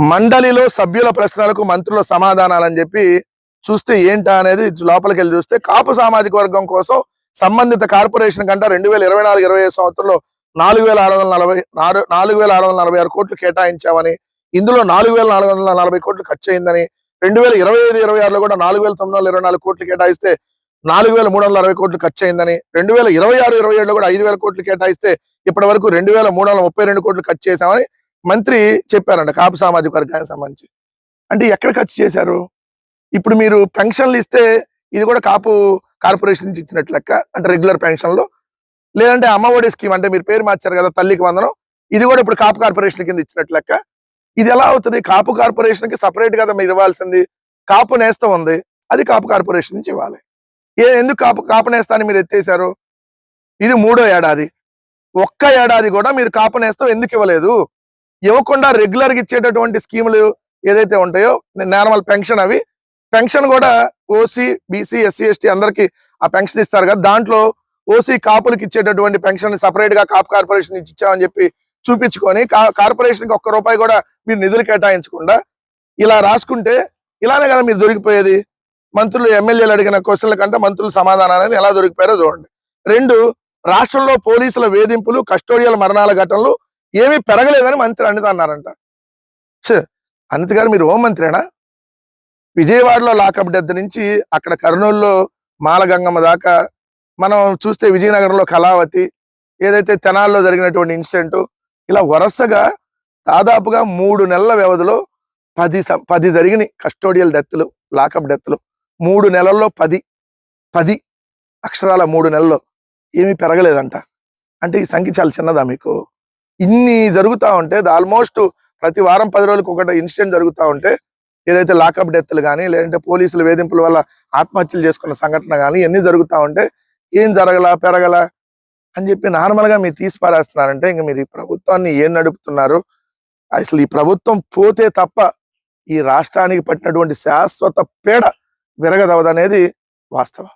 మండలిలో సభ్యుల ప్రశ్నలకు మంత్రుల సమాధానాలని చెప్పి చూస్తే ఏంటా అనేది లోపలికి వెళ్ళి చూస్తే కాపు సామాజిక వర్గం కోసం సంబంధిత కార్పొరేషన్ కంటే 2024-25 సంవత్సరంలో 4,646 కోట్లు కేటాయించామని, ఇందులో 4,440 కోట్లు ఖర్చు అయిందని, 2025-26లో కూడా 4,924 కోట్లు కేటాయిస్తే 4,360 కోట్లు ఖర్చు అయిందని, 2026-27లో కూడా 5,000 కోట్లు కేటాయిస్తే ఇప్పటి వరకు 2,332 కోట్లు ఖర్చు చేశామని మంత్రి చెప్పారంట కాపు సామాజిక వర్గానికి సంబంధించి. అంటే ఎక్కడ ఖర్చు చేశారు? ఇప్పుడు మీరు పెన్షన్లు ఇస్తే ఇది కూడా కాపు కార్పొరేషన్ నుంచి ఇచ్చినట్లు లెక్క, అంటే రెగ్యులర్ పెన్షన్లు. లేదంటే అమ్మఒడి స్కీమ్, అంటే మీరు పేరు మార్చారు కదా తల్లికి వందనం, ఇది కూడా ఇప్పుడు కాపు కార్పొరేషన్ కింద ఇచ్చినట్లు లెక్క. ఇది ఎలా అవుతుంది? కాపు కార్పొరేషన్ కి సపరేట్ కదా మీరు ఇవ్వాల్సింది. కాపు నేస్తం ఉంది, అది కాపు కార్పొరేషన్ నుంచి ఇవ్వాలి. ఎందుకు కాపు నేస్తాన్ని మీరు ఎత్తేసారు? ఇది 3వ ఏడాది, ఒక్క ఏడాది కూడా మీరు కాపు నేస్తం ఎందుకు ఇవ్వలేదు? ఇవ్వకుండా రెగ్యులర్ గా ఇచ్చేటటువంటి స్కీములు ఏదైతే ఉంటాయో నార్మల్ పెన్షన్, అవి పెన్షన్ కూడా ఓసీ, బీసీ, ఎస్సీ, ఎస్టీ అందరికి ఆ పెన్షన్ ఇస్తారు కదా, దాంట్లో ఓసీ కాపులకి ఇచ్చేటటువంటి పెన్షన్ సపరేట్ గా కాపు కార్పొరేషన్ నుంచి ఇచ్చామని చెప్పి చూపించుకొని కార్పొరేషన్ కి ₹1 కూడా మీరు నిధులు కేటాయించకుండా ఇలా రాసుకుంటే ఇలానే కదా మీరు దొరికిపోయేది. మంత్రులు ఎమ్మెల్యేలు అడిగిన క్వశ్చన్ల కంటే మంత్రులు సమాధానాలని ఎలా దొరికిపోయారో చూడండి. 2, రాష్ట్రంలో పోలీసుల వేధింపులు, కస్టోడియల్ మరణాల ఘటనలు ఏమీ పెరగలేదని మంత్రి అనిత అన్నారంట. అనిత గారు మీరు హోంమంత్రేనా? విజయవాడలో లాకప్ డెత్ నుంచి అక్కడ కర్నూలులో మాలగంగమ్మ దాకా, మనం చూస్తే విజయనగరంలో కళావతి, ఏదైతే తెనాల్లో జరిగినటువంటి ఇన్సిడెంట్, ఇలా వరుసగా దాదాపుగా 3 నెలల వ్యవధిలో 10 జరిగినాయి కస్టోడియల్ డెత్లు, లాకప్ డెత్లు. 3 నెలల్లో 10 అక్షరాల 3 నెలల్లో ఏమీ పెరగలేదంట. అంటే ఈ సంఖ్య చాలా చిన్నదా మీకు? ఇన్ని జరుగుతూ ఉంటే, ఆల్మోస్ట్ ప్రతి వారం 10 రోజులకు ఒకటి ఇన్సిడెంట్ జరుగుతూ ఉంటే, ఏదైతే లాకప్ డెత్లు కానీ లేదంటే పోలీసుల వేధింపుల వల్ల ఆత్మహత్యలు చేసుకున్న సంఘటన కానీ ఎన్ని జరుగుతూ ఉంటే ఏం జరగలా పెరగలా అని చెప్పి నార్మల్ గా మీరు తీసి పారేస్తున్నారంటే ఇంక మీరు ఈ ప్రభుత్వాన్ని ఏం నడుపుతున్నారు? అసలు ఈ ప్రభుత్వం పోతే తప్ప ఈ రాష్ట్రానికి పట్టినటువంటి శాశ్వత పీడ విరగదవదనేది వాస్తవం.